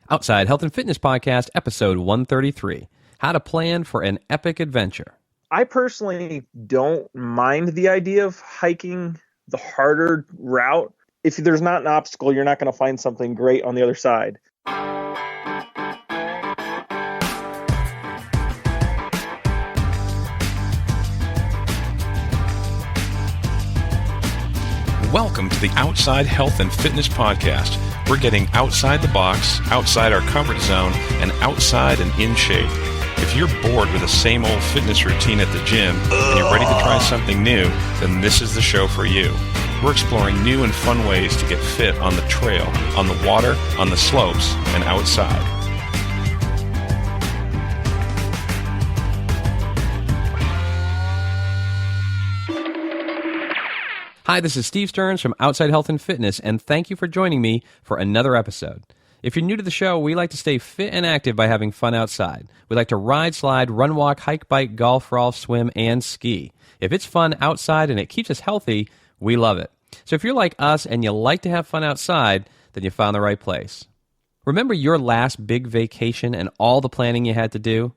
Outside Health and Fitness Podcast, episode 133, How to Plan for an Epic Adventure. I personally don't mind the idea of hiking the harder route. If there's not an obstacle, you're not going to find something great on the other side. Welcome to the Outside Health and Fitness Podcast. We're getting outside the box, outside our comfort zone, and outside and in shape. If you're bored with the same old fitness routine at the gym and you're ready to try something new, then this is the show for you. We're exploring new and fun ways to get fit on the trail, on the water, on the slopes, and outside. Hi, this is Steve Stearns from Outside Health and Fitness, and thank you for joining me for another episode. If you're new to the show, we like to stay fit and active by having fun outside. We like to ride, slide, run, walk, hike, bike, golf, golf, swim, and ski. If it's fun outside and it keeps us healthy, we love it. So if you're like us and you like to have fun outside, then you found the right place. Remember your last big vacation and all the planning you had to do?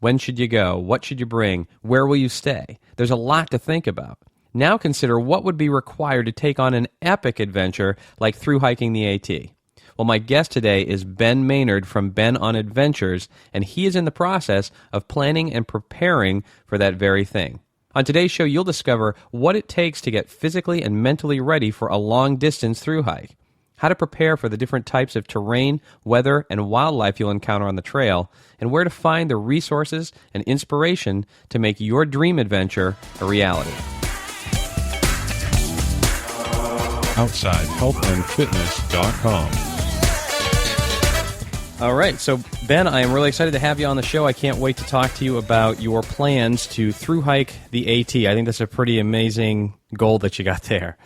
When should you go? What should you bring? Where will you stay? There's a lot to think about. Now consider what would be required to take on an epic adventure like through hiking the AT. Well, my guest today is Ben Maynard from Ben on Adventures, and he is in the process of planning and preparing for that very thing. On today's show, you'll discover what it takes to get physically and mentally ready for a long-distance through hike, how to prepare for the different types of terrain, weather, and wildlife you'll encounter on the trail, and where to find the resources and inspiration to make your dream adventure a reality. OutsideHealthAndFitness.com. All right, so Ben, I am really excited to have you on the show. I can't wait to talk to you about your plans to through hike the AT. I think that's a pretty amazing goal that you got there.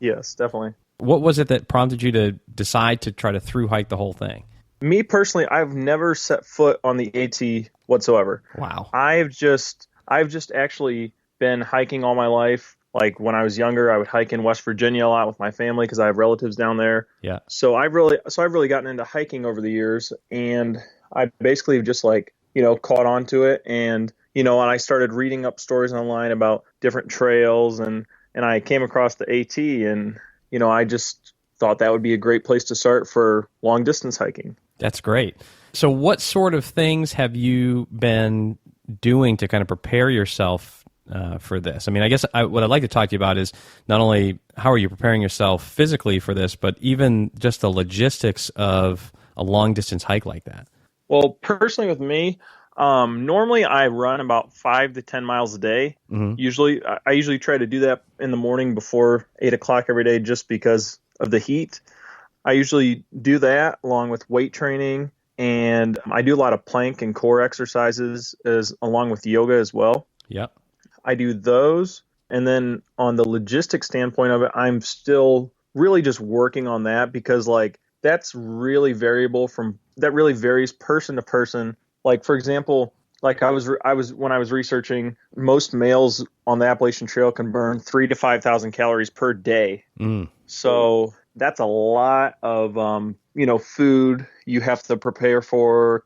Yes, definitely. What was it that prompted you to decide to try to through hike the whole thing? Me personally, I've never set foot on the AT whatsoever. Wow. I've just actually been hiking all my life. Like when I was younger, I would hike in West Virginia a lot with my family because I have relatives down there. Yeah. So I've really gotten into hiking over the years, and I basically just caught on to it, and I started reading up stories online about different trails, and I came across the AT, and I just thought that would be a great place to start for long distance hiking. That's great. So what sort of things have you been doing to kind of prepare yourself for this? I mean, I guess what I'd like to talk to you about is not only how are you preparing yourself physically for this, but even just the logistics of a long-distance hike like that. Well, personally with me, normally I run about 5 to 10 miles a day. Mm-hmm. I usually try to do that in the morning before 8 o'clock every day just because of the heat. I usually do that along with weight training, and I do a lot of plank and core exercises along with yoga as well. Yep. I do those, and then on the logistics standpoint of it, I'm still really just working on that because that's really really varies person to person. Like for example, when I was researching, most males on the Appalachian Trail can burn 3,000 to 5,000 calories per day. So that's a lot of food you have to prepare for,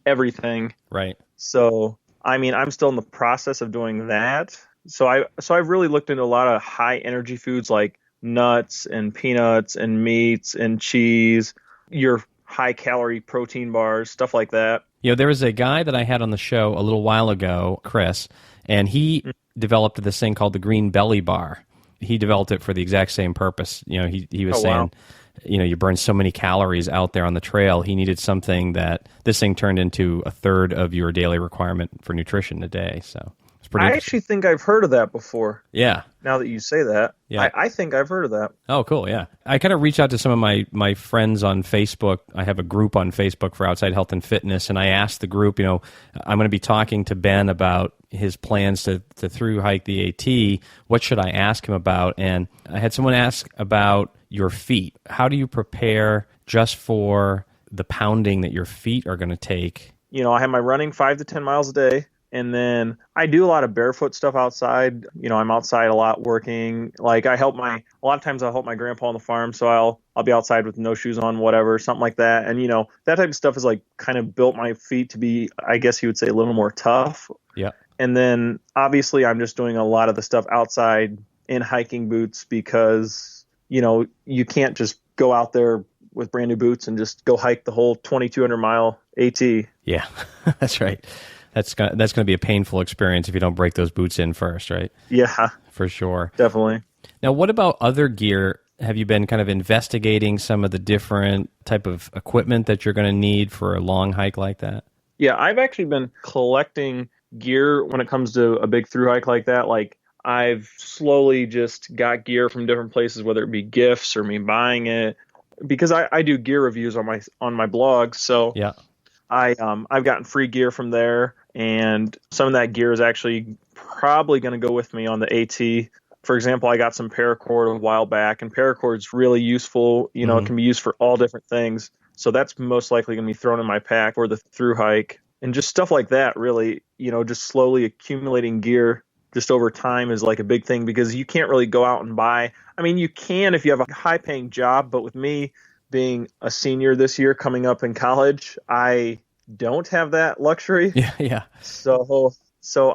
everything. Right. So I mean, I'm still in the process of doing that. So I've really looked into a lot of high energy foods like nuts and peanuts and meats and cheese, your high calorie protein bars, stuff like that. There was a guy that I had on the show a little while ago, Chris, and he developed this thing called the Green Belly Bar. He developed it for the exact same purpose. He was saying, you burn so many calories out there on the trail. He needed something that this thing turned into a third of your daily requirement for nutrition a day. So it's pretty. I actually think I've heard of that before. Yeah. Now that you say that, yeah. I think I've heard of that. Oh, cool. Yeah. I kind of reached out to some of my friends on Facebook. I have a group on Facebook for Outside Health and Fitness, and I asked the group, I'm going to be talking to Ben about his plans to through hike the AT. What should I ask him about? And I had someone ask about your feet. How do you prepare just for the pounding that your feet are going to take? I have my running 5 to 10 miles a day. And then I do a lot of barefoot stuff outside. I'm outside a lot working. Like a lot of times I'll help my grandpa on the farm. So I'll be outside with no shoes on, whatever, something like that. And, that type of stuff is like kind of built my feet to be, I guess you would say, a little more tough. Yeah. And then obviously I'm just doing a lot of the stuff outside in hiking boots because, you can't just go out there with brand new boots and just go hike the whole 2,200 mile AT. Yeah, that's right. That's going to be a painful experience if you don't break those boots in first, right? Yeah, for sure. Definitely. Now, what about other gear? Have you been kind of investigating some of the different type of equipment that you're going to need for a long hike like that? Yeah, I've actually been collecting gear when it comes to a big thru hike like that. Like I've slowly just got gear from different places, whether it be gifts or me buying it, because I do gear reviews on my blog. So yeah. I've gotten free gear from there, and some of that gear is actually probably going to go with me on the AT. For example, I got some paracord a while back, and paracord is really useful. It can be used for all different things. So that's most likely going to be thrown in my pack for the thru hike, and just stuff like that. Really, just slowly accumulating gear just over time is like a big thing, because you can't really go out and buy. I mean, you can if you have a high paying job, but with me being a senior this year coming up in college, I don't have that luxury. Yeah. So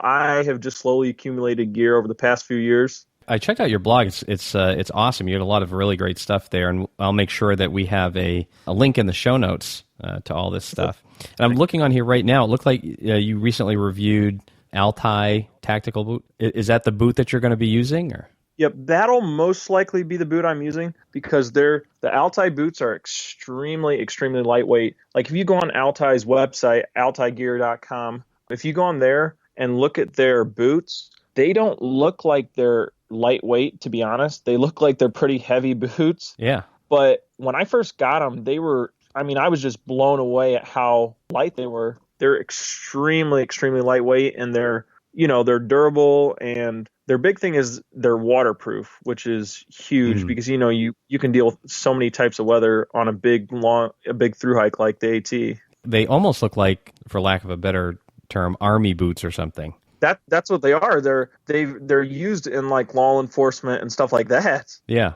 I have just slowly accumulated gear over the past few years. I checked out your blog. It's awesome. You have a lot of really great stuff there, and I'll make sure that we have a link in the show notes to all this stuff. And I'm looking on here right now. It looked like you recently reviewed Altai tactical boot. Is that the boot that you're going to be using, or? Yep, that'll most likely be the boot I'm using, because the Altai boots are extremely, extremely lightweight. Like if you go on Altai's website, altaigear.com, if you go on there and look at their boots, they don't look like they're lightweight, to be honest. They look like they're pretty heavy boots. Yeah. But when I first got them, I was just blown away at how light they were. They're extremely, extremely lightweight, and they're durable, and their big thing is they're waterproof, which is huge because, you can deal with so many types of weather on a big thru hike like the AT. They almost look like, for lack of a better term, army boots or something. That's what they are. They're used in like law enforcement and stuff like that. Yeah.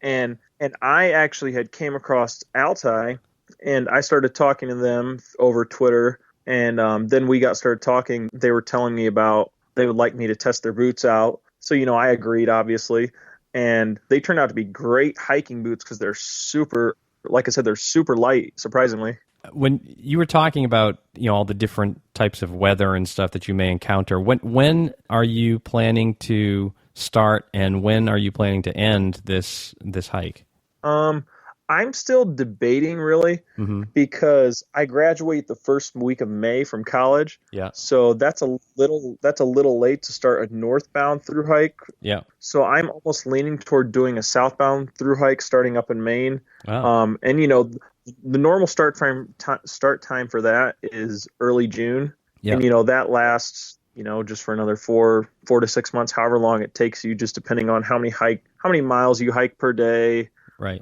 And I actually had came across Altai, and I started talking to them over Twitter, and then we started talking. They were telling me about they would like me to test their boots out. So, I agreed, obviously. And they turned out to be great hiking boots because they're super, like I said, they're super light, surprisingly. When you were talking about, all the different types of weather and stuff that you may encounter, when are you planning to start, and when are you planning to end this hike? I'm still debating, really, because I graduate the first week of May from college. Yeah. So that's a little late to start a northbound thru hike. Yeah. So I'm almost leaning toward doing a southbound thru hike starting up in Maine. Wow. And the normal start time for that is early June. Yeah. And that lasts just for another 4 to 6 months, however long it takes you, just depending on how many miles you hike per day. Right.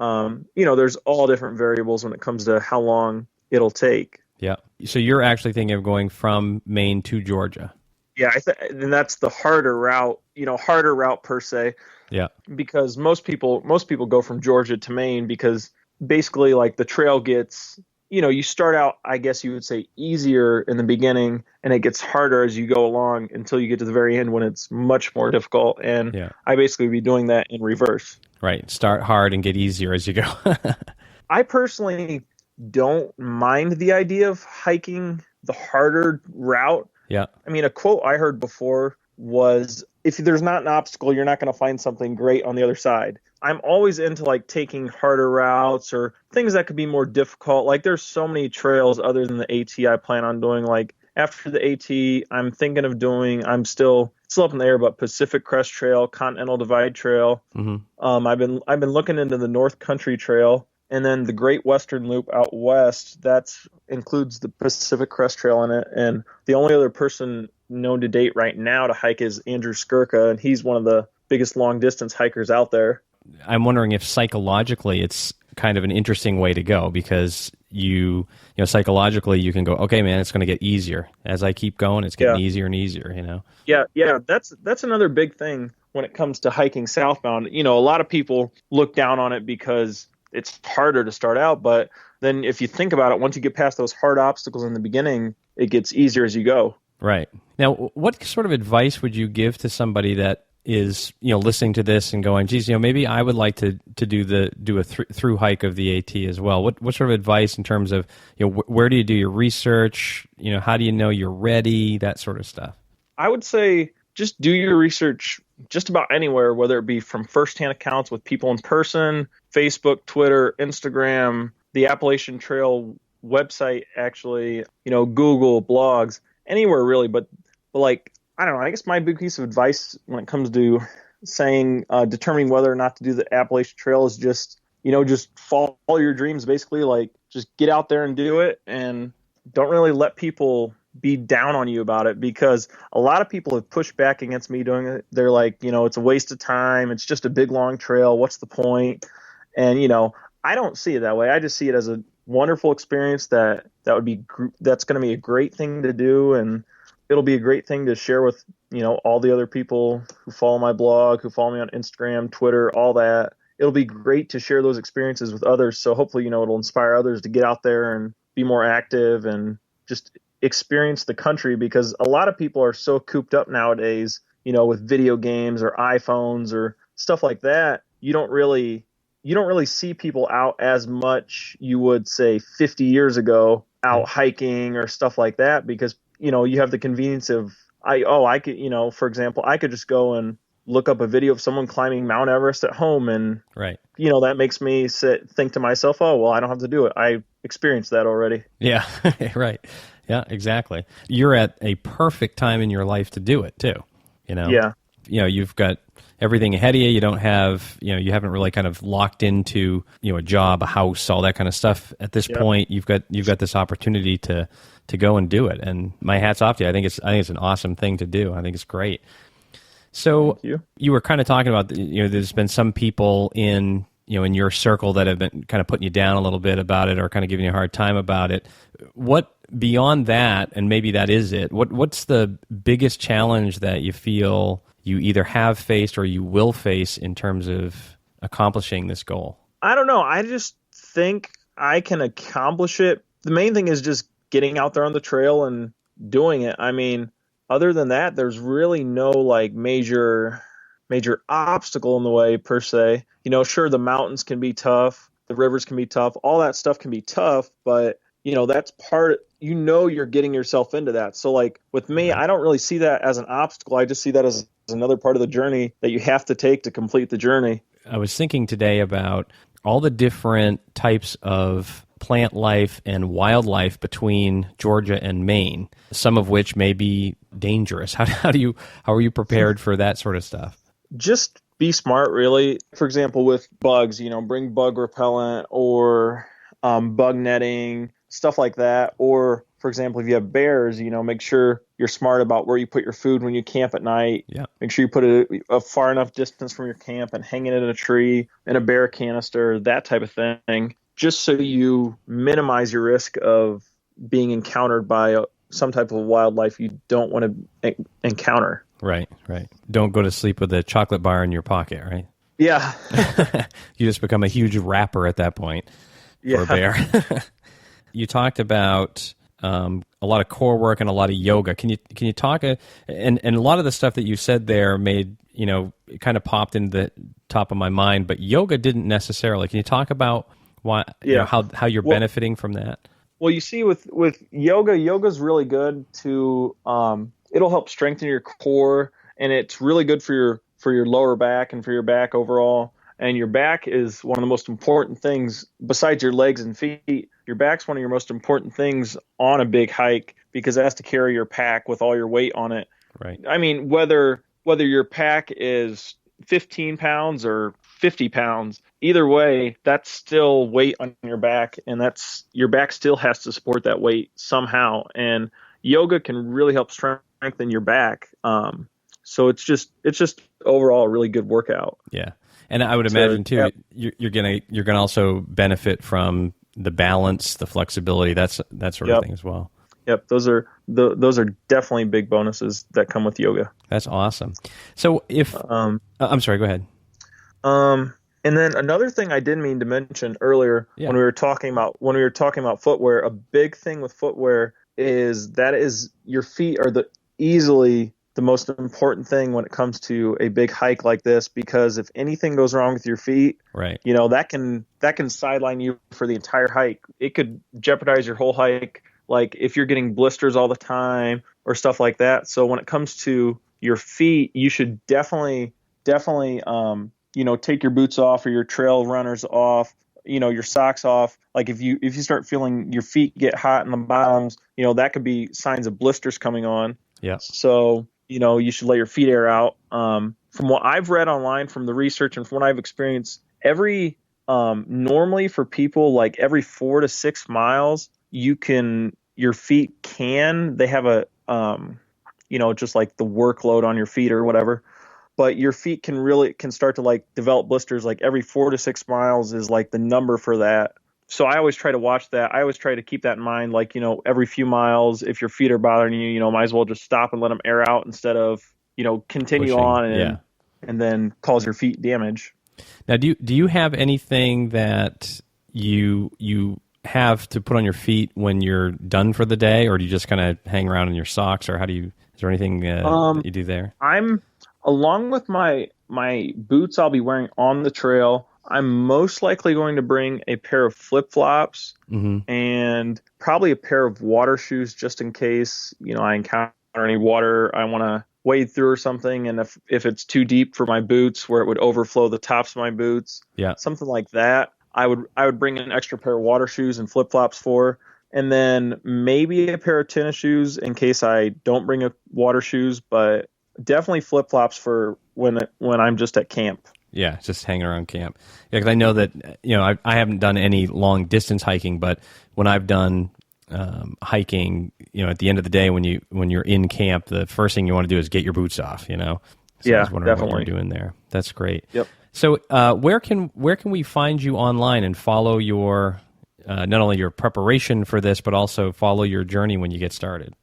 There's all different variables when it comes to how long it'll take. Yeah. So you're actually thinking of going from Maine to Georgia. Yeah, and that's the harder route per se. Yeah. Because most people go from Georgia to Maine, because basically like the trail gets, you start out, I guess you would say, easier in the beginning, and it gets harder as you go along until you get to the very end when it's much more difficult. And yeah. I basically be doing that in reverse. Right. Start hard and get easier as you go. I personally don't mind the idea of hiking the harder route. Yeah. I mean, a quote I heard before was, if there's not an obstacle, you're not going to find something great on the other side. I'm always into like taking harder routes or things that could be more difficult. Like there's so many trails other than the AT I plan on doing. Like after the AT, I'm thinking of doing, I'm still up in the air, but Pacific Crest Trail, Continental Divide Trail. Mm-hmm. I've been looking into the North Country Trail, and then the Great Western Loop out west. That includes the Pacific Crest Trail in it. And the only other person known to date right now to hike is Andrew Skirka, and he's one of the biggest long distance hikers out there. I'm wondering if psychologically it's kind of an interesting way to go, because you know, psychologically you can go, okay, man, it's going to get easier. As I keep going, it's getting easier and easier, you know? Yeah. That's another big thing when it comes to hiking southbound. You know, a lot of people look down on it because it's harder to start out, but then if you think about it, once you get past those hard obstacles in the beginning, it gets easier as you go. Right. Now, what sort of advice would you give to somebody that is, you know, listening to this and going, geez, you know, maybe I would like to do a through hike of the AT as well. What sort of advice in terms of, you know, where do you do your research? You know, how do you know you're ready? That sort of stuff. I would say just do your research just about anywhere, whether it be from firsthand accounts with people in person, Facebook, Twitter, Instagram, the Appalachian Trail website, actually, you know, Google, blogs, anywhere really. But like, I don't know, I guess my big piece of advice when it comes to saying, determining whether or not to do the Appalachian Trail is just, you know, just follow your dreams, basically. Like, just get out there and do it, and don't really let people be down on you about it, because a lot of people have pushed back against me doing it. They're like, you know, it's a waste of time. It's just a big, long trail. What's the point? And, you know, I don't see it that way. I just see it as a wonderful experience that's going to be a great thing to do. And it'll be a great thing to share with, you know, all the other people who follow my blog, who follow me on Instagram, Twitter, all that. It'll be great to share those experiences with others. So hopefully, you know, it'll inspire others to get out there and be more active and just experience the country, because a lot of people are so cooped up nowadays, you know, with video games or iPhones or stuff like that. You don't really see people out as much, you would say 50 years ago, out hiking or stuff like that, because, you know, you have the convenience of, I could, you know, for example, I could just go and look up a video of someone climbing Mount Everest at home, and, right, you know, that makes me think to myself, oh, well, I don't have to do it. I experienced that already. Yeah, right. Yeah, exactly. You're at a perfect time in your life to do it too. You know, you know, you've got everything ahead of you. You don't have, you know, you haven't really kind of locked into, you know, a job, a house, all that kind of stuff. At this point, you've got this opportunity to go and do it. And my hat's off to you. I think it's an awesome thing to do. I think it's great. So you were kind of talking about, you know, there's been some people in, you know, in your circle that have been kind of putting you down a little bit about it, or kind of giving you a hard time about it. What, beyond that, and maybe that is it, what's the biggest challenge that you feel you either have faced or you will face in terms of accomplishing this goal? I don't know. I just think I can accomplish it. The main thing is just getting out there on the trail and doing it. I mean, other than that, there's really no like major obstacle in the way per se. You know, sure, the mountains can be tough, the rivers can be tough, all that stuff can be tough, but you know, that's you know, you're getting yourself into that. So like with me, I don't really see that as an obstacle. I just see that as another part of the journey that you have to take to complete the journey. I was thinking today about all the different types of plant life and wildlife between Georgia and Maine, some of which may be dangerous. How are you prepared for that sort of stuff? Just be smart, really. For example, with bugs, you know, bring bug repellent or bug netting, stuff like that. Or, for example, if you have bears, you know, make sure you're smart about where you put your food when you camp at night. Yeah. Make sure you put it a far enough distance from your camp and hang it in a tree, in a bear canister, that type of thing, just so you minimize your risk of being encountered by some type of wildlife you don't want to encounter. Right. Don't go to sleep with a chocolate bar in your pocket, right? Yeah. You just become a huge rapper at that point for a bear. You talked about a lot of core work and a lot of yoga. Can you talk? And a lot of the stuff that you said there made, you know, it kind of popped into the top of my mind, but yoga didn't necessarily. Can you talk about why? You know, how you're benefiting from that? Well, you see, with yoga's really good to. It'll help strengthen your core, and it's really good for your lower back and for your back overall. And your back is one of the most important things besides your legs and feet. Your back's one of your most important things on a big hike, because it has to carry your pack with all your weight on it. Right. I mean, whether your pack is 15 pounds or 50 pounds, either way, that's still weight on your back, and your back still has to support that weight somehow. And yoga can really help strengthen your back. So it's just overall a really good workout. Yeah. And I would imagine too, you're gonna also benefit from the balance, the flexibility, that sort of thing as well. Yep, those are definitely big bonuses that come with yoga. That's awesome. So if I'm sorry, go ahead. And then another thing I didn't mean to mention earlier when we were talking about footwear, a big thing with footwear is your feet are easily the most important thing when it comes to a big hike like this, because if anything goes wrong with your feet, right, that can sideline you for the entire hike. It could jeopardize your whole hike, like if you're getting blisters all the time or stuff like that. So when it comes to your feet, you should definitely take your boots off or your trail runners off, your socks off. Like if you start feeling your feet get hot in the bottoms, that could be signs of blisters coming on. Yeah. So, you should let your feet air out. From what I've read online, from the research and from what I've experienced, normally for people, like every 4 to 6 miles, they have a, just like the workload on your feet or whatever. But your feet can start to like develop blisters. Like every 4 to 6 miles is like the number for that. So I always try to watch that. I always try to keep that in mind. Like, every few miles, if your feet are bothering you, might as well just stop and let them air out instead of, continue pushing on and then cause your feet damage. Now, do you have anything that you have to put on your feet when you're done for the day, or do you just kind of hang around in your socks, or is there anything that you do there? Along with my boots I'll be wearing on the trail, I'm most likely going to bring a pair of flip-flops and probably a pair of water shoes just in case, I encounter any water I want to wade through or something. And if it's too deep for my boots where it would overflow the tops of my boots, something like that, I would bring an extra pair of water shoes and flip-flops for. And then maybe a pair of tennis shoes in case I don't bring water shoes, but definitely flip-flops for when I'm just at camp. Yeah, just hanging around camp. Yeah, because I know that, I haven't done any long distance hiking, but when I've done hiking, at the end of the day when you're in camp, the first thing you want to do is get your boots off, So I was wondering definitely what you're doing there. That's great. Yep. So where can we find you online and follow your not only your preparation for this, but also follow your journey when you get started?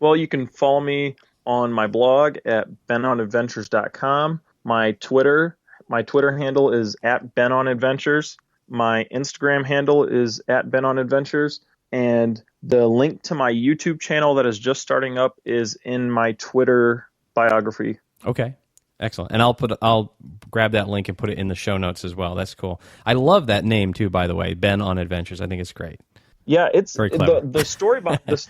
Well, you can follow me on my blog at benonadventures.com. My Twitter handle is @benonadventures. My Instagram handle is @benonadventures. And the link to my YouTube channel that is just starting up is in my Twitter biography. Okay. Excellent. And I'll grab that link and put it in the show notes as well. That's cool. I love that name too, by the way, Ben on Adventures. I think it's great. Yeah, it's very clever. The story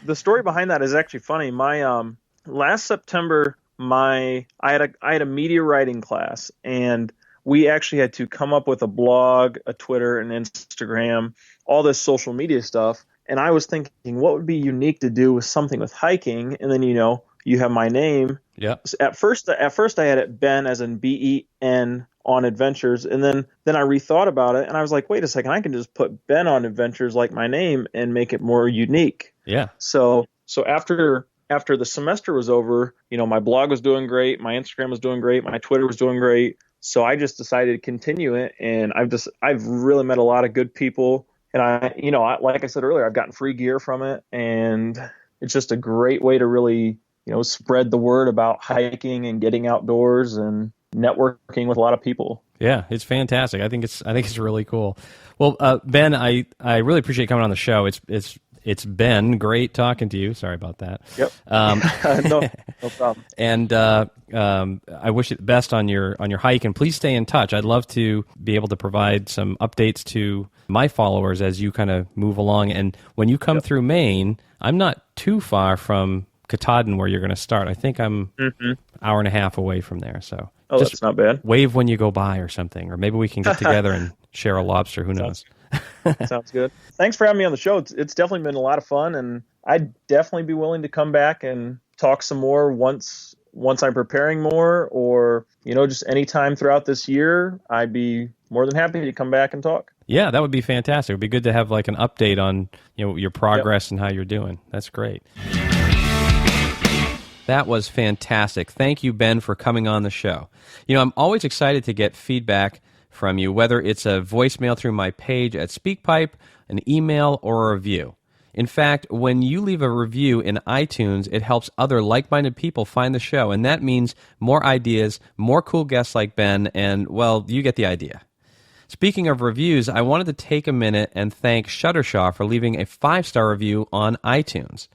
the story behind that is actually funny. My last September, I had a media writing class, and we actually had to come up with a blog, a Twitter, an Instagram, all this social media stuff. And I was thinking, what would be unique to do with something with hiking? And then you have my name. Yeah. So at first I had it Ben as in BEN on Adventures, and then I rethought about it, and I was like, wait a second, I can just put Ben on Adventures like my name and make it more unique. Yeah. So after the semester was over, my blog was doing great, my Instagram was doing great, my Twitter was doing great. So I just decided to continue it, and I've really met a lot of good people, and like I said earlier, I've gotten free gear from it, and it's just a great way to really, spread the word about hiking and getting outdoors and networking with a lot of people. Yeah, it's fantastic. I think it's really cool. Well, Ben, I really appreciate coming on the show. It's been great talking to you. Sorry about that. Yep. No problem. And I wish you the best on your hike, and please stay in touch. I'd love to be able to provide some updates to my followers as you kind of move along. And when you come through Maine, I'm not too far from Katahdin where you're going to start. I think I'm an hour and a half away from there. So just that's not bad. Wave when you go by or something, or maybe we can get together and share a lobster. Who knows? Sounds good. Thanks for having me on the show. It's definitely been a lot of fun, and I'd definitely be willing to come back and talk some more once I'm preparing more, or just any time throughout this year. I'd be more than happy to come back and talk. Yeah, that would be fantastic. It would be good to have like an update on your progress and how you're doing. That's great. That was fantastic. Thank you, Ben, for coming on the show. I'm always excited to get feedback from you, whether it's a voicemail through my page at SpeakPipe, an email, or a review. In fact, when you leave a review in iTunes, it helps other like-minded people find the show, and that means more ideas, more cool guests like Ben, and, well, you get the idea. Speaking of reviews, I wanted to take a minute and thank Shuttershaw for leaving a 5-star review on iTunes.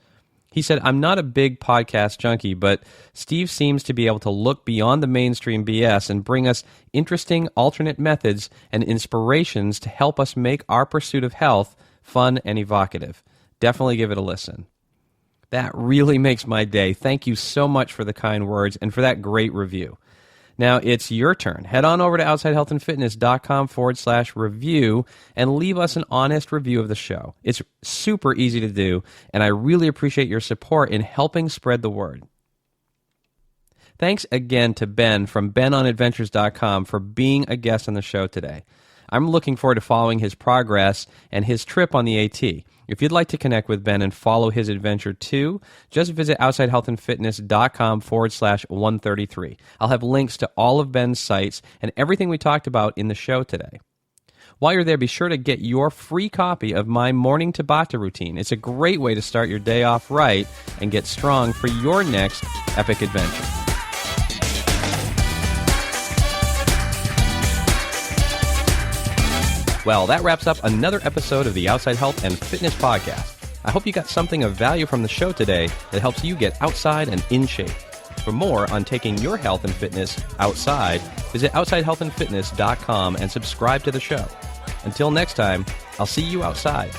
He said, "I'm not a big podcast junkie, but Steve seems to be able to look beyond the mainstream BS and bring us interesting alternate methods and inspirations to help us make our pursuit of health fun and evocative. Definitely give it a listen." That really makes my day. Thank you so much for the kind words and for that great review. Now it's your turn. Head on over to outsidehealthandfitness.com/review and leave us an honest review of the show. It's super easy to do, and I really appreciate your support in helping spread the word. Thanks again to Ben from benonadventures.com for being a guest on the show today. I'm looking forward to following his progress and his trip on the AT. If you'd like to connect with Ben and follow his adventure too, just visit outsidehealthandfitness.com/133. I'll have links to all of Ben's sites and everything we talked about in the show today. While you're there, be sure to get your free copy of my morning Tabata routine. It's a great way to start your day off right and get strong for your next epic adventure. Well, that wraps up another episode of the Outside Health and Fitness Podcast. I hope you got something of value from the show today that helps you get outside and in shape. For more on taking your health and fitness outside, visit outsidehealthandfitness.com and subscribe to the show. Until next time, I'll see you outside.